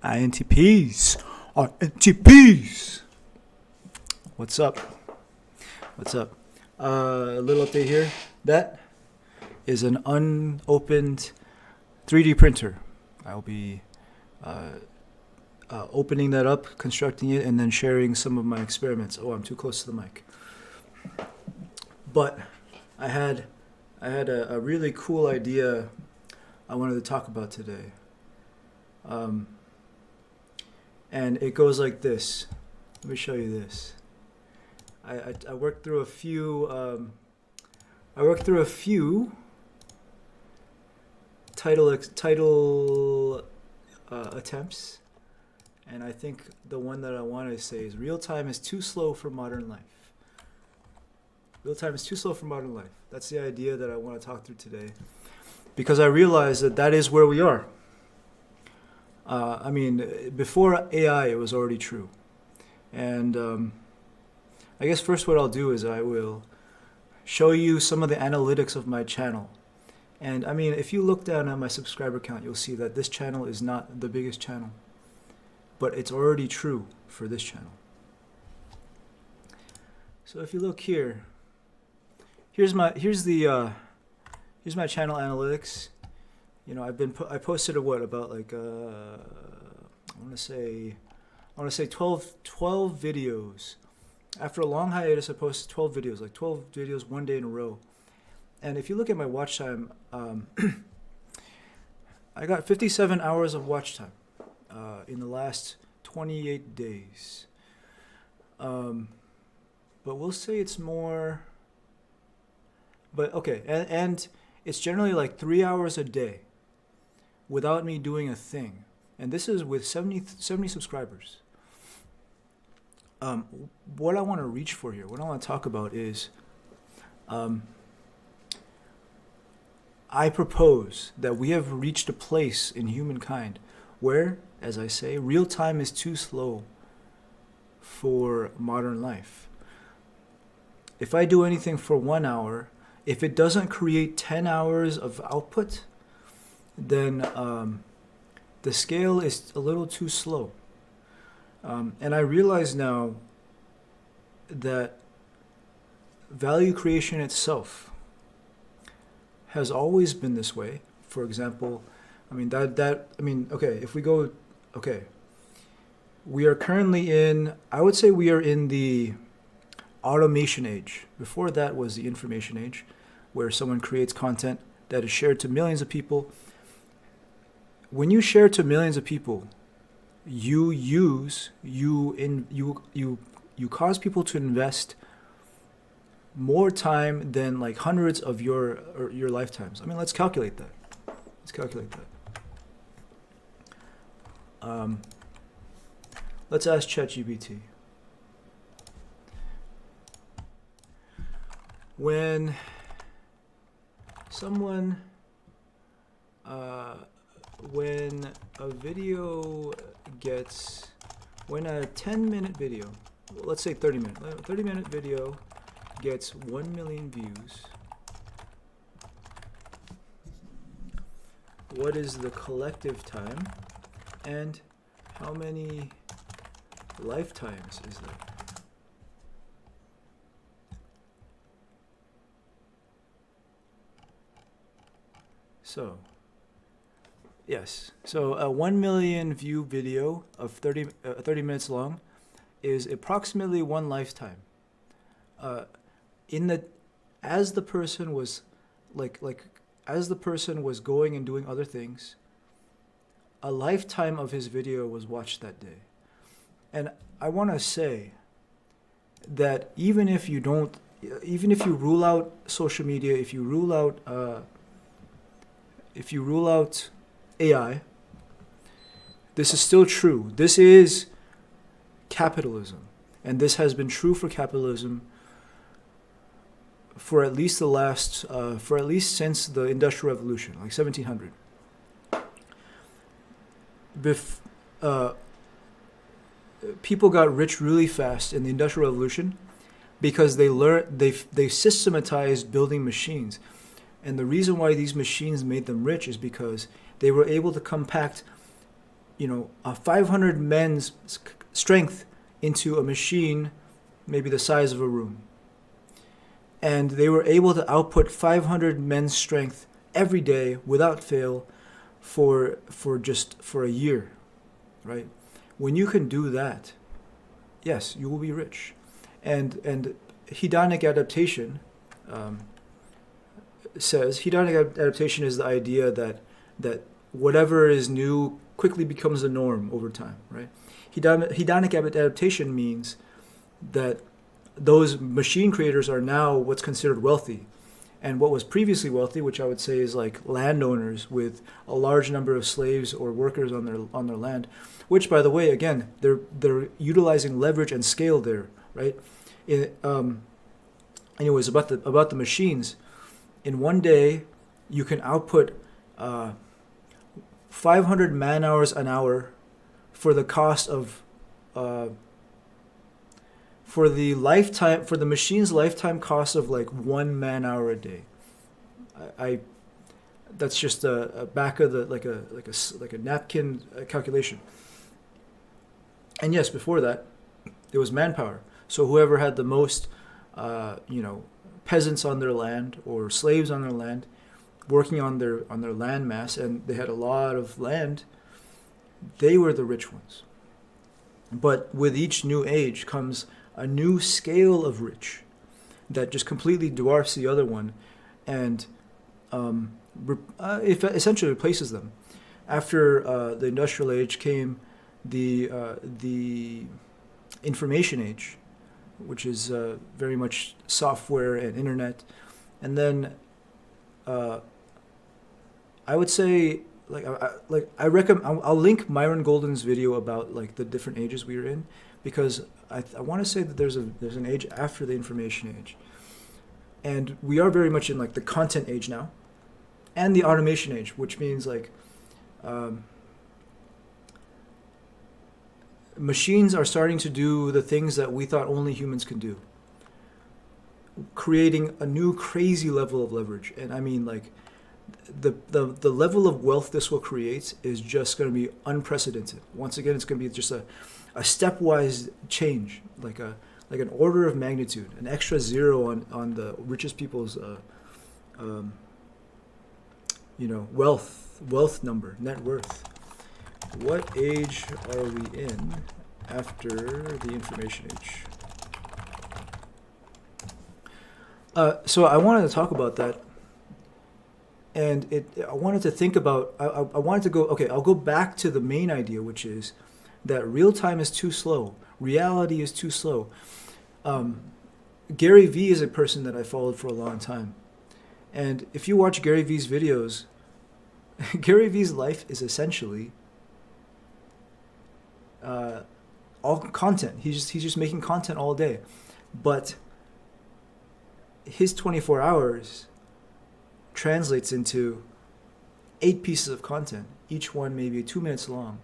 INTPs. INTPs. What's up? What's up? A little update here. That is an unopened 3D printer. I'll be opening that up, constructing it, and then sharing some of my experiments. Oh, I'm too close to the mic. But I had a really cool idea I wanted to talk about today. And it goes like this. Let me show you this. I worked through a few. Title attempts, and I think the one that I want to say is real time is too slow for modern life. Real time is too slow for modern life. That's the idea that I want to talk through today, because I realize that is where we are. I mean, before AI, it was already true. And I guess first what I'll do is I will show you some of the analytics of my channel. And I mean, if you look down at my subscriber count, you'll see that this channel is not the biggest channel. But it's already true for this channel. So if you look here, here's my channel analytics. You know, I posted about like I want to say 12 videos. After a long hiatus, I posted 12 videos, like 12 videos one day in a row. And if you look at my watch time, I got 57 hours of watch time in the last 28 days. But we'll say it's more. But okay, and it's generally like 3 hours a day without me doing a thing. And this is with 70 subscribers. What I want to reach for here, what I want to talk about is, I propose that we have reached a place in humankind where, as I say, real time is too slow for modern life. If I do anything for 1 hour, if it doesn't create 10 hours of output, then the scale is a little too slow. And I realize now that value creation itself has always been this way. For example, if we go, we are currently in, I would say we are in the automation age. Before that was the information age, where someone creates content that is shared to millions of people. When you share to millions of people, you cause people to invest more time than like hundreds of your lifetimes. I mean, let's calculate that. Let's ask ChatGPT. When when a 10-minute video, let's say 30-minute video gets 1 million views, what is the collective time and how many lifetimes is there? So, yes. So a 1 million view video of 30 minutes long is approximately one lifetime. As the person was going and doing other things, a lifetime of his video was watched that day. And I want to say that even if you rule out social media, if you rule out AI, this is still true. This is capitalism, and this has been true for capitalism for at least since the Industrial Revolution, like 1700. People got rich really fast in the Industrial Revolution because they systematized building machines. And the reason why these machines made them rich is because they were able to compact a 500 men's strength into a machine maybe the size of a room. And they were able to output 500 men's strength every day without fail for a year, right? When you can do that, yes, you will be rich. And hedonic adaptation says hedonic adaptation is the idea that whatever is new quickly becomes the norm over time, right? Hedonic adaptation means that those machine creators are now what's considered wealthy. And what was previously wealthy, which I would say is like landowners with a large number of slaves or workers on their land, which, by the way, again, they're utilizing leverage and scale there, right? Anyways, about the machines, in one day, you can output 500 man hours an hour for the cost of for the machine's lifetime cost of like 1 man hour a day. That's just a back of the like a napkin calculation. And yes, before that, there was manpower. So whoever had the most, peasants on their land or slaves on their land, working on their land mass, and they had a lot of land, they were the rich ones. But with each new age comes a new scale of rich that just completely dwarfs the other one, and it essentially replaces them. After the industrial age came the information age, which is very much software and internet, and then I would say I recommend I'll link Myron Golden's video about like the different ages we were in, because I want to say that there's an age after the information age, and we are very much in like the content age now, and the automation age, which means like machines are starting to do the things that we thought only humans could do, creating a new crazy level of leverage. And I mean, like the level of wealth this will create is just going to be unprecedented. Once again, it's going to be just a stepwise change, like an order of magnitude, an extra zero on the richest people's wealth number, net worth. What age are we in after the information age? So I wanted to talk about that, and I wanted to think about. I wanted to go. Okay, I'll go back to the main idea, which is that real time is too slow. Reality is too slow. Gary Vee is a person that I followed for a long time, and if you watch Gary Vee's videos, Gary Vee's life is essentially all content. He's just making content all day, but his 24 hours translates into 8 pieces of content, each one maybe 2 minutes long.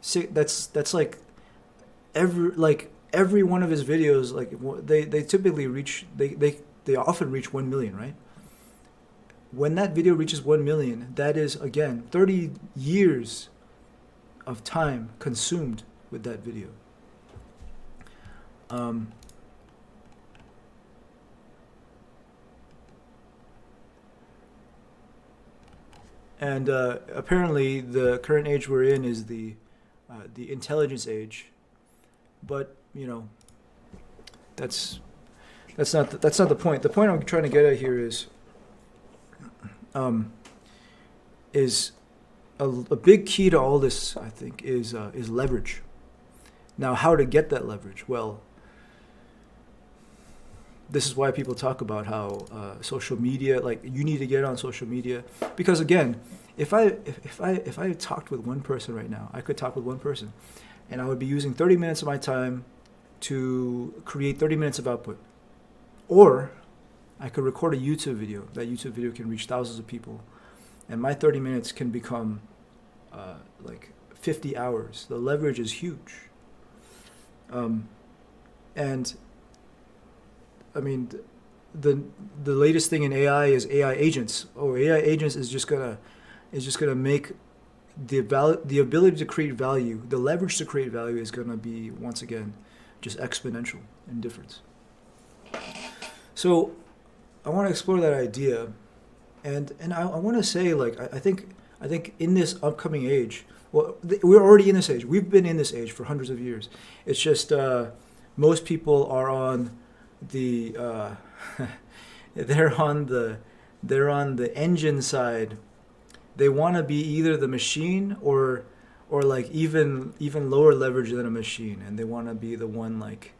So that's like every one of his videos, like they typically reach they often reach 1 million, right? When that video reaches 1 million, that is again 30 years of time consumed with that video. And apparently, the current age we're in is the intelligence age, but that's not the point. The point I'm trying to get at here is a big key to all this, I think, is leverage. Now, how to get that leverage? Well, this is why people talk about how social media, like you need to get on social media, because again, if I talked with one person right now, I could talk with one person, and I would be using 30 minutes of my time to create 30 minutes of output, or I could record a YouTube video. That YouTube video can reach thousands of people, and my 30 minutes can become like 50 hours. The leverage is huge, and I mean, the latest thing in AI is AI agents. Oh, AI agents is just gonna make the ability to create value, the leverage to create value is going to be, once again, just exponential in difference. So I want to explore that idea, and I want to say, like, I think in this upcoming age, well, we're already in this age. We've been in this age for hundreds of years. It's just most people are on the they're on the engine side. They want to be either the machine or like even lower leverage than a machine, and they want to be the one like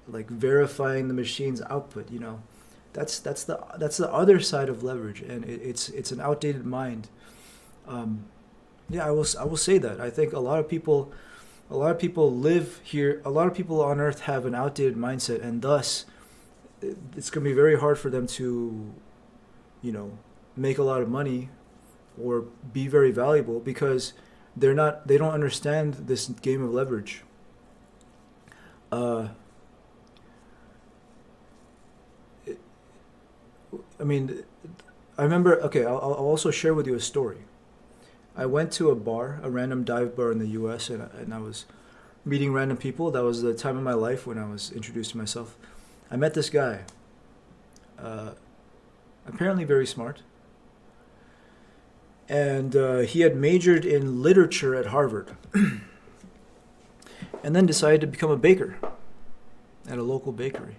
verifying the machine's output. You know, that's the other side of leverage, and it's an outdated mind. Yeah, I will say that. I think a lot of people live here. A lot of people on Earth have an outdated mindset, and thus it's going to be very hard for them to, you know, make a lot of money or be very valuable, because they don't understand this game of leverage. I mean, I remember, okay, I'll also share with you a story. I went to a random dive bar in the US, and I was meeting random people. That was the time of my life when I was introducing myself. I met this guy, apparently very smart. And he had majored in literature at Harvard and then decided to become a baker at a local bakery.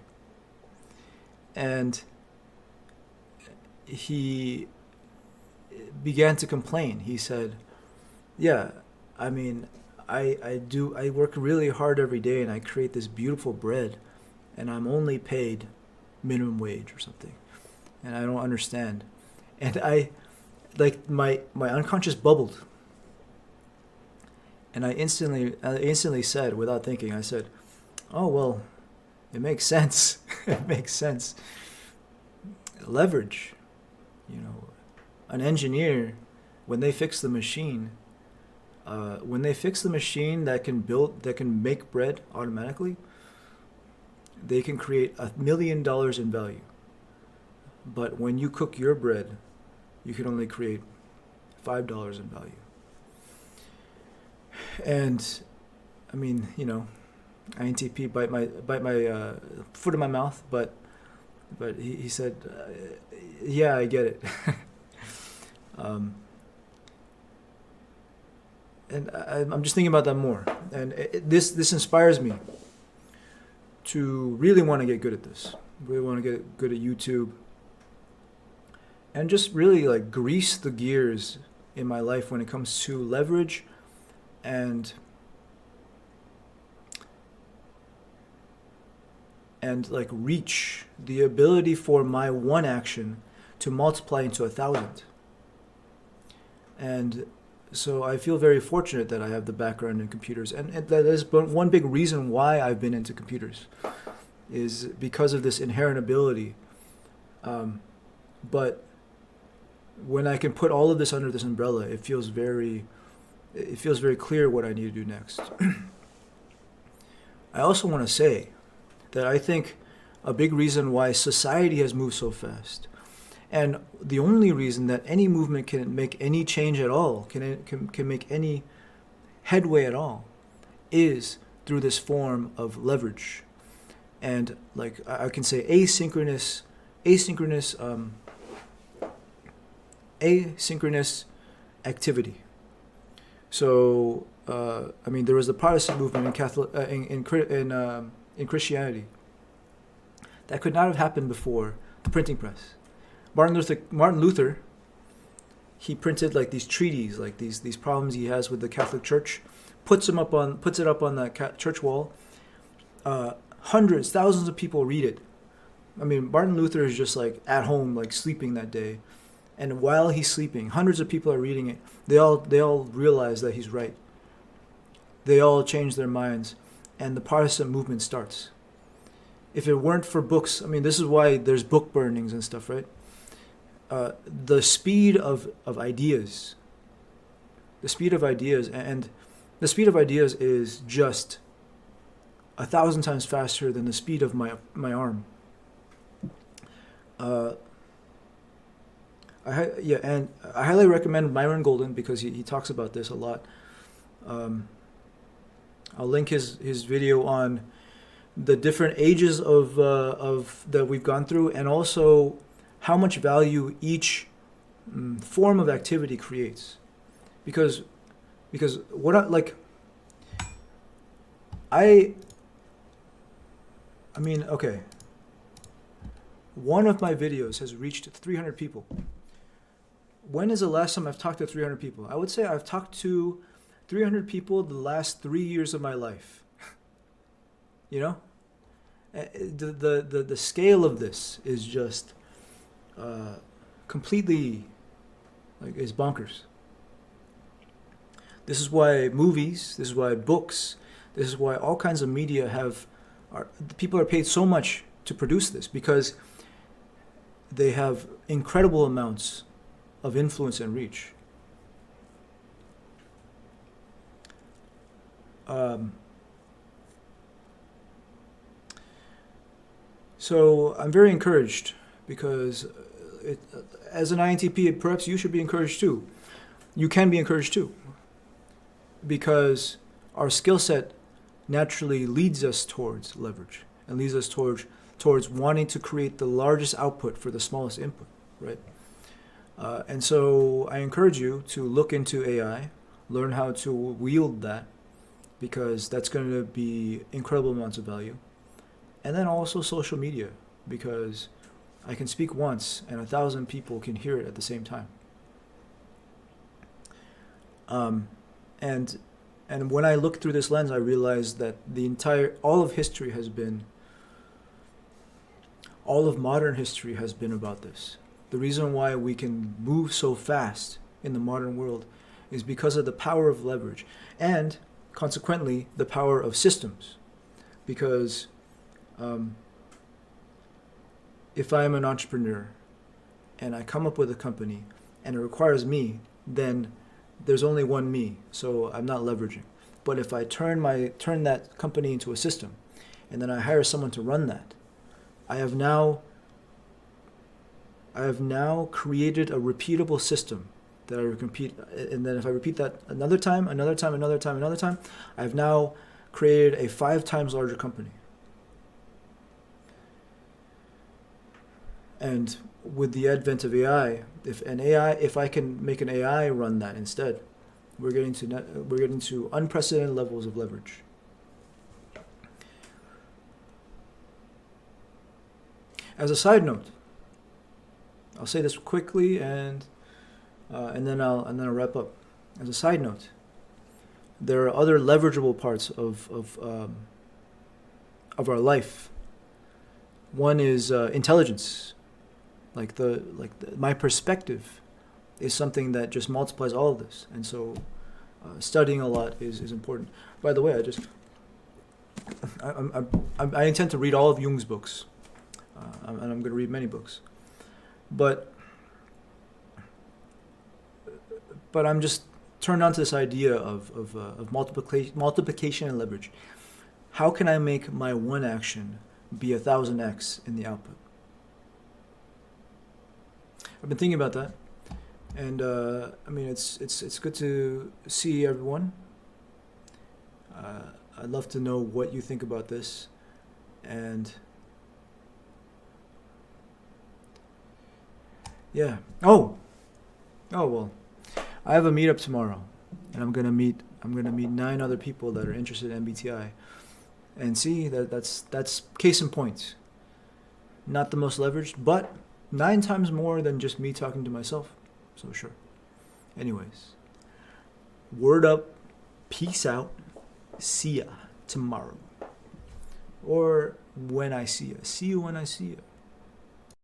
And he began to complain. He said, yeah, I mean, I work really hard every day, and I create this beautiful bread, and I'm only paid minimum wage or something, and I don't understand. And my unconscious bubbled, and I instantly said, without thinking, I said, oh, well, it makes sense. It makes sense. Leverage, you know, an engineer, when they fix the machine that can make bread automatically, they can create $1 million in value. But when you cook your bread, you can only create $5 in value. And I mean, you know, INTP bite my foot in my mouth, but he said, yeah, I get it. And I'm just thinking about that more, and this inspires me to really want to get good at this. Really want to get good at YouTube, and just really like grease the gears in my life when it comes to leverage and like reach, the ability for my one action to multiply into 1,000. And so I feel very fortunate that I have the background in computers, and that is one big reason why I've been into computers, is because of this inherent ability. But when I can put all of this under this umbrella, it feels very clear what I need to do next. I also want to say that I think a big reason why society has moved so fast, and the only reason that any movement can make any change at all, can make any headway at all, is through this form of leverage. And like I can say asynchronous activity. So I mean, there was the Protestant movement in Christianity that could not have happened before the printing press. Martin Luther, he printed like these treaties, like these problems he has with the Catholic Church, puts it up on the church wall. Hundreds, thousands of people read it. I mean, Martin Luther is just like at home, like sleeping that day, and while he's sleeping, hundreds of people are reading it. They all realize that he's right. They all change their minds, and the Protestant movement starts. If it weren't for books, I mean, this is why there's book burnings and stuff, right? The speed of ideas, and the speed of ideas is just 1,000 times faster than the speed of my arm. Yeah, and I highly recommend Myron Golden because he talks about this a lot. I'll link his video on the different ages of that we've gone through, and also how much value each form of activity creates. Because what I mean, okay. One of my videos has reached 300 people. When is the last time I've talked to 300 people? I would say I've talked to 300 people the last 3 years of my life. You know? The scale of this is just completely, like, is bonkers. This is why movies, this is why books, this is why all kinds of media people are paid so much to produce this, because they have incredible amounts of influence and reach. So I'm very encouraged because as an INTP, perhaps you should be encouraged too. You can be encouraged too, because our skill set naturally leads us towards leverage and leads us towards wanting to create the largest output for the smallest input, right? And so I encourage you to look into AI, learn how to wield that, because that's going to be incredible amounts of value. And then also social media, because I can speak once and 1,000 people can hear it at the same time. And when I look through this lens, I realize that all of modern history has been about this. The reason why we can move so fast in the modern world is because of the power of leverage and consequently the power of systems. Because if I'm an entrepreneur and I come up with a company and it requires me, then there's only one me, so I'm not leveraging. But if I turn that company into a system and then I hire someone to run that, I have now created a repeatable system that I repeat, and then if I repeat that another time, I've now created a 5 times larger company. And with the advent of AI, if I can make an AI run that instead, we're getting to unprecedented levels of leverage. As a side note, I'll say this quickly and then I'll wrap up. As a side note, there are other leverageable parts of our life. One is intelligence. My perspective is something that just multiplies all of this, and so studying a lot is important. By the way, I intend to read all of Jung's books, and I'm going to read many books, but I'm just turned on to this idea of multiplication and leverage. How can I make my one action be 1,000x in the output? I've been thinking about that, and I mean it's good to see everyone. I'd love to know what you think about this, and yeah. Oh well, I have a meetup tomorrow, and I'm gonna meet 9 other people that are interested in MBTI, and see that's case in point. Not the most leveraged, but 9 times more than just me talking to myself. So sure. Anyways, word up, peace out, see ya tomorrow. Or when I see ya. See you when I see ya.